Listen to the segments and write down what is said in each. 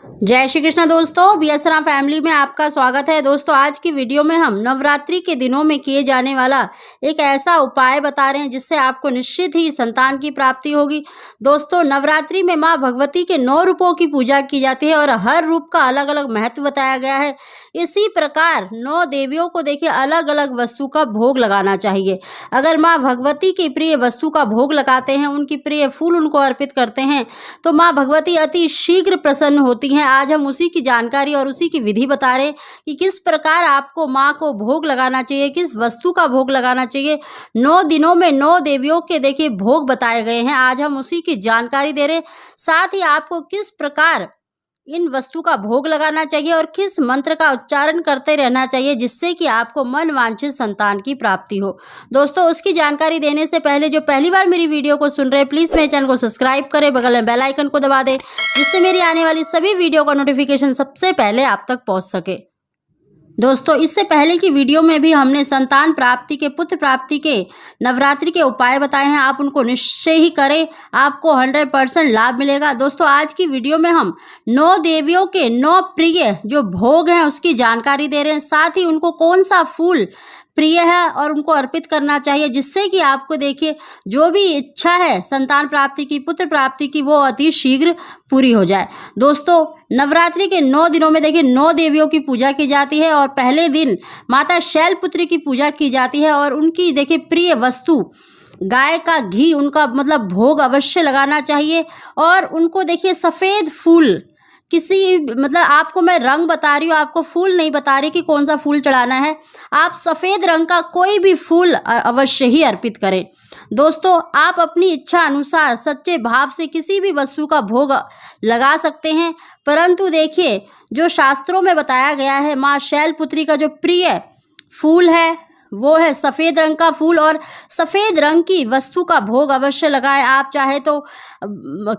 जय श्री कृष्ण दोस्तों, बीएसरा फैमिली में आपका स्वागत है। दोस्तों आज की वीडियो में हम नवरात्रि के दिनों में किए जाने वाला एक ऐसा उपाय बता रहे हैं जिससे आपको निश्चित ही संतान की प्राप्ति होगी। दोस्तों नवरात्रि में माँ भगवती के 9 रूपों की पूजा की जाती है और हर रूप का अलग अलग महत्व बताया गया है। इसी प्रकार 9 देवियों को देखिए अलग अलग वस्तु का भोग लगाना चाहिए। अगर माँ भगवती की प्रिय वस्तु का भोग लगाते हैं, उनकी प्रिय फूल उनको अर्पित करते हैं, तो माँ भगवती अति शीघ्र प्रसन्न होती हैं। आज हम उसी की जानकारी और उसी की विधि बता रहे हैं कि किस प्रकार आपको माँ को भोग लगाना चाहिए, किस वस्तु का भोग लगाना चाहिए। 9 दिनों में 9 देवियों के देखिए भोग बताए गए हैं। आज हम उसी की जानकारी दे रहे हैं। साथ ही आपको किस प्रकार इन वस्तु का भोग लगाना चाहिए और किस मंत्र का उच्चारण करते रहना चाहिए जिससे कि आपको मन वांछित संतान की प्राप्ति हो। दोस्तों उसकी जानकारी देने से पहले जो पहली बार मेरी वीडियो को सुन रहे हैं, प्लीज़ मेरे चैनल को सब्सक्राइब करें, बगल में बेल आइकन को दबा दें जिससे मेरी आने वाली सभी वीडियो का नोटिफिकेशन सबसे पहले आप तक पहुँच सके। दोस्तों इससे पहले की वीडियो में भी हमने संतान प्राप्ति के, पुत्र प्राप्ति के नवरात्रि के उपाय बताए हैं। आप उनको निश्चय ही करें, आपको 100% लाभ मिलेगा। दोस्तों आज की वीडियो में हम 9 देवियों के 9 प्रिय जो भोग हैं उसकी जानकारी दे रहे हैं। साथ ही उनको कौन सा फूल प्रिय है और उनको अर्पित करना चाहिए जिससे कि आपको देखिए जो भी इच्छा है संतान प्राप्ति की, पुत्र प्राप्ति की, वो अति शीघ्र पूरी हो जाए। दोस्तों नवरात्रि के 9 दिनों में देखिए 9 देवियों की पूजा की जाती है और पहले दिन माता शैलपुत्री की पूजा की जाती है और उनकी देखिए प्रिय वस्तु गाय का घी, उनका मतलब भोग अवश्य लगाना चाहिए। और उनको देखिए सफ़ेद फूल, किसी मतलब आपको मैं रंग बता रही हूँ, आपको फूल नहीं बता रही कि कौन सा फूल चढ़ाना है। आप सफ़ेद रंग का कोई भी फूल अवश्य ही अर्पित करें। दोस्तों आप अपनी इच्छा अनुसार सच्चे भाव से किसी भी वस्तु का भोग लगा सकते हैं, परंतु देखिए जो शास्त्रों में बताया गया है माँ शैलपुत्री का जो प्रिय फूल है वो है सफ़ेद रंग का फूल और सफ़ेद रंग की वस्तु का भोग अवश्य लगाएं। आप चाहे तो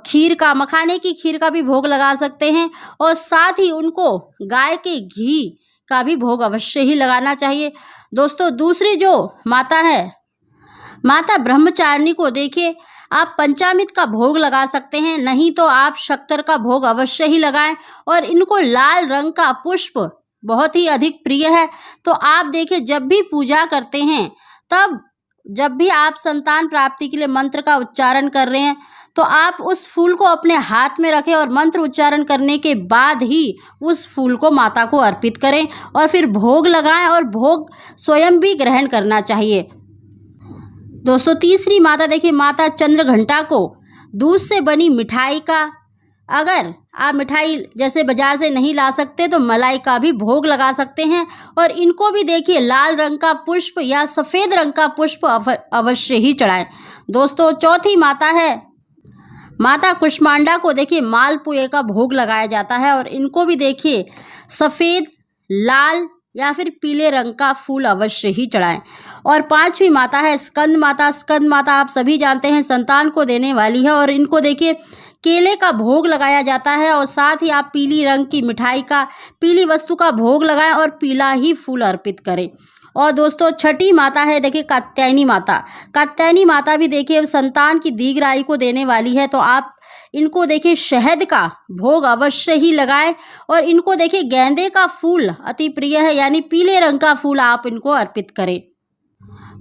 खीर का, मखाने की खीर का भी भोग लगा सकते हैं और साथ ही उनको गाय के घी का भी भोग अवश्य ही लगाना चाहिए। दोस्तों दूसरी जो माता है, माता ब्रह्मचारिणी को देखिए आप पंचामृत का भोग लगा सकते हैं, नहीं तो आप शक्कर का भोग अवश्य ही लगाएं। और इनको लाल रंग का पुष्प बहुत ही अधिक प्रिय है। तो आप देखिए जब भी पूजा करते हैं, तब जब भी आप संतान प्राप्ति के लिए मंत्र का उच्चारण कर रहे हैं, तो आप उस फूल को अपने हाथ में रखें और मंत्र उच्चारण करने के बाद ही उस फूल को माता को अर्पित करें और फिर भोग लगाएं और भोग स्वयं भी ग्रहण करना चाहिए। दोस्तों तीसरी माता देखिए माता चंद्रघंटा को दूध से बनी मिठाई का, अगर आप मिठाई जैसे बाजार से नहीं ला सकते तो मलाई का भी भोग लगा सकते हैं। और इनको भी देखिए लाल रंग का पुष्प या सफ़ेद रंग का पुष्प अवश्य ही चढ़ाएं। दोस्तों चौथी माता है माता कुष्मांडा को देखिए मालपुए का भोग लगाया जाता है और इनको भी देखिए सफ़ेद, लाल या फिर पीले रंग का फूल अवश्य ही चढ़ाएं। और 5वीं माता है स्कंद माता। स्कंद माता आप सभी जानते हैं संतान को देने वाली है और इनको देखिए केले का भोग लगाया जाता है और साथ ही आप पीली रंग की मिठाई का, पीली वस्तु का भोग लगाएं और पीला ही फूल अर्पित करें। और दोस्तों 6ठी माता है देखिए कात्यायनी माता। कात्यायनी माता भी देखिए संतान की दीर्घायु को देने वाली है, तो आप इनको देखिए शहद का भोग अवश्य ही लगाएं। और इनको देखिए गेंदे का फूल अति प्रिय है, यानी पीले रंग का फूल आप इनको अर्पित करें।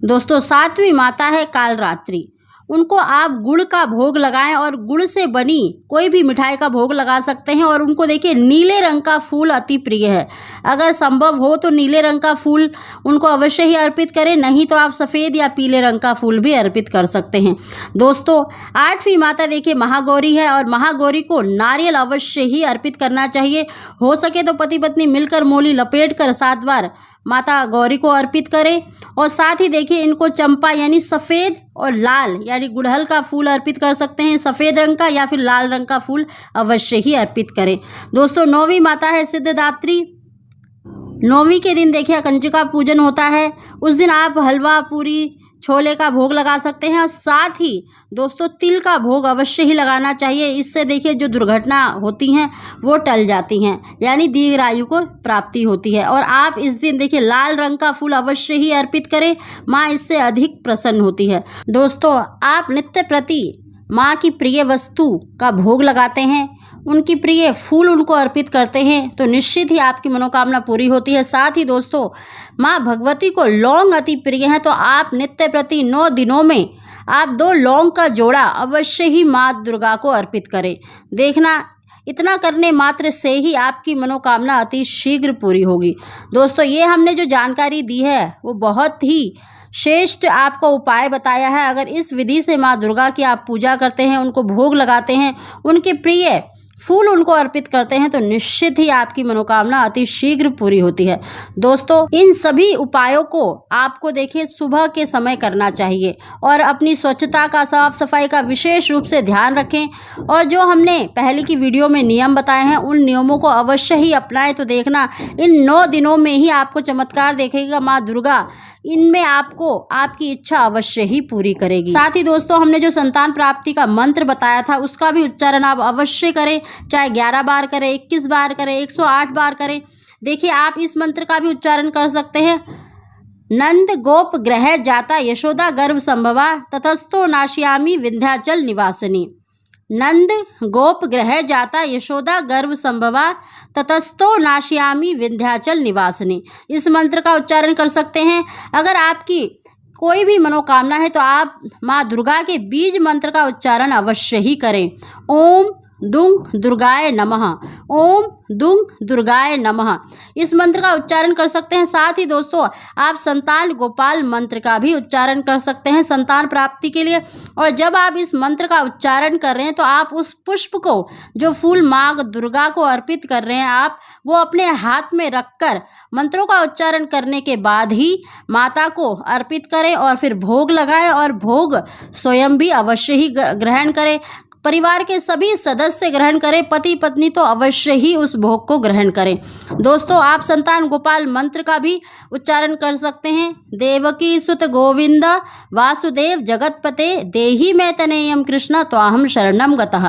दोस्तों 7वीं माता है कालरात्रि। उनको आप गुड़ का भोग लगाएं और गुड़ से बनी कोई भी मिठाई का भोग लगा सकते हैं। और उनको देखिए नीले रंग का फूल अति प्रिय है, अगर संभव हो तो नीले रंग का फूल उनको अवश्य ही अर्पित करें, नहीं तो आप सफ़ेद या पीले रंग का फूल भी अर्पित कर सकते हैं। दोस्तों 8वीं माता देखिए महागौरी है और महागौरी को नारियल अवश्य ही अर्पित करना चाहिए। हो सके तो पति पत्नी मिलकर मोली लपेट कर 7 बार माता गौरी को अर्पित करें। और साथ ही देखिए इनको चंपा यानी सफ़ेद और लाल यानी गुड़हल का फूल अर्पित कर सकते हैं, सफ़ेद रंग का या फिर लाल रंग का फूल अवश्य ही अर्पित करें। दोस्तों 9वीं माता है सिद्धदात्री। 9वीं के दिन देखिए कंजका पूजन होता है। उस दिन आप हलवा, पूरी, छोले का भोग लगा सकते हैं और साथ ही दोस्तों तिल का भोग अवश्य ही लगाना चाहिए। इससे देखिए जो दुर्घटना होती हैं वो टल जाती हैं, यानी दीर्घायु को प्राप्ति होती है। और आप इस दिन देखिए लाल रंग का फूल अवश्य ही अर्पित करें, माँ इससे अधिक प्रसन्न होती है। दोस्तों आप नित्य प्रति माँ की प्रिय वस्तु का भोग लगाते हैं, उनकी प्रिय फूल उनको अर्पित करते हैं तो निश्चित ही आपकी मनोकामना पूरी होती है। साथ ही दोस्तों, माँ भगवती को लौंग अति प्रिय है, तो आप नित्य प्रति 9 दिनों में आप 2 लौंग का जोड़ा अवश्य ही माँ दुर्गा को अर्पित करें। देखना, इतना करने मात्र से ही आपकी मनोकामना अति शीघ्र पूरी होगी। दोस्तों, ये हमने जो जानकारी दी है वो बहुत ही श्रेष्ठ आपको उपाय बताया है। अगर इस विधि से माँ दुर्गा की आप पूजा करते हैं, उनको भोग लगाते हैं, उनके प्रिय फूल उनको अर्पित करते हैं तो निश्चित ही आपकी मनोकामना अति शीघ्र पूरी होती है। दोस्तों, इन सभी उपायों को आपको देखिए सुबह के समय करना चाहिए और अपनी स्वच्छता का, साफ सफाई का विशेष रूप से ध्यान रखें। और जो हमने पहले की वीडियो में नियम बताए हैं, उन नियमों को अवश्य ही अपनाएं तो देखना इन 9 दिनों में ही आपको चमत्कार देखेगा। माँ दुर्गा इनमें आपको आपकी इच्छा अवश्य ही पूरी करेगी। साथ ही दोस्तों, हमने जो संतान प्राप्ति का मंत्र बताया था उसका भी उच्चारण आप अवश्य करें, चाहे 11 बार करें, 21 बार करें, 108 बार करें। देखिए, आप इस मंत्र का भी उच्चारण कर सकते हैं। नंद गोप ग्रह जाता यशोदा गर्भ संभवा ततस्तो नाश्यामी विंध्याचल निवासिनी। नंद गोप ग्रह जाता यशोदा गर्भ संभवा ततस्तो नाश्यामी विंध्याचल निवासिनी। इस मंत्र का उच्चारण कर सकते हैं। अगर आपकी कोई भी मनोकामना है तो आप माँ दुर्गा के बीज मंत्र का उच्चारण अवश्य ही करें। ओम दुंग दुर्गाय नमः, ओम दुंग दुर्गाय नमः, इस मंत्र का उच्चारण कर सकते हैं। साथ ही दोस्तों, आप संतान गोपाल मंत्र का भी उच्चारण कर सकते हैं संतान प्राप्ति के लिए। और जब आप इस मंत्र का उच्चारण कर रहे हैं तो आप उस पुष्प को, जो फूल माँ दुर्गा को अर्पित कर रहे हैं, आप वो अपने हाथ में रखकर मंत्रों का उच्चारण करने के बाद ही माता को अर्पित करें और फिर भोग लगाएं और भोग स्वयं भी अवश्य ही ग्रहण करें। परिवार के सभी सदस्य ग्रहण करें, पति पत्नी तो अवश्य ही उस भोग को ग्रहण करें। दोस्तों, आप संतान गोपाल मंत्र का भी उच्चारण कर सकते हैं। देवकी सुत गोविंद वासुदेव जगतपते देहि मैं तनेयम कृष्ण त्वाहम शरणम गतः।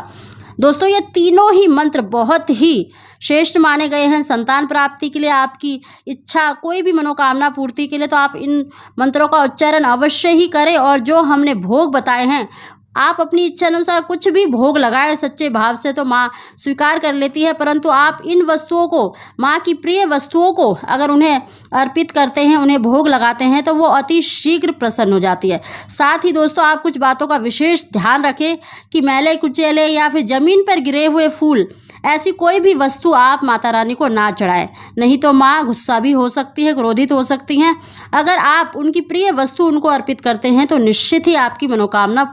दोस्तों, ये तीनों ही मंत्र बहुत ही श्रेष्ठ माने गए हैं संतान प्राप्ति के लिए। आपकी इच्छा, कोई भी मनोकामना पूर्ति के लिए तो आप इन मंत्रों का उच्चारण अवश्य ही करें। और जो हमने भोग बताए हैं, आप अपनी इच्छा अनुसार कुछ भी भोग लगाएं सच्चे भाव से तो माँ स्वीकार कर लेती है। परंतु आप इन वस्तुओं को, माँ की प्रिय वस्तुओं को अगर उन्हें अर्पित करते हैं, उन्हें भोग लगाते हैं तो वो अति शीघ्र प्रसन्न हो जाती है। साथ ही दोस्तों, आप कुछ बातों का विशेष ध्यान रखें कि मैले कुचेले या फिर ज़मीन पर गिरे हुए फूल, ऐसी कोई भी वस्तु आप माता रानी को ना चढ़ाएं, नहीं तो माँ गुस्सा भी हो सकती है, क्रोधित हो सकती हैं। अगर आप उनकी प्रिय वस्तु उनको अर्पित करते हैं तो निश्चित ही आपकी मनोकामना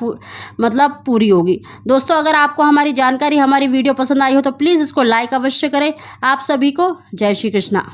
पूरी होगी। दोस्तों, अगर आपको हमारी जानकारी, हमारी वीडियो पसंद आई हो तो प्लीज़ इसको लाइक अवश्य करें। आप सभी को जय श्री कृष्णा।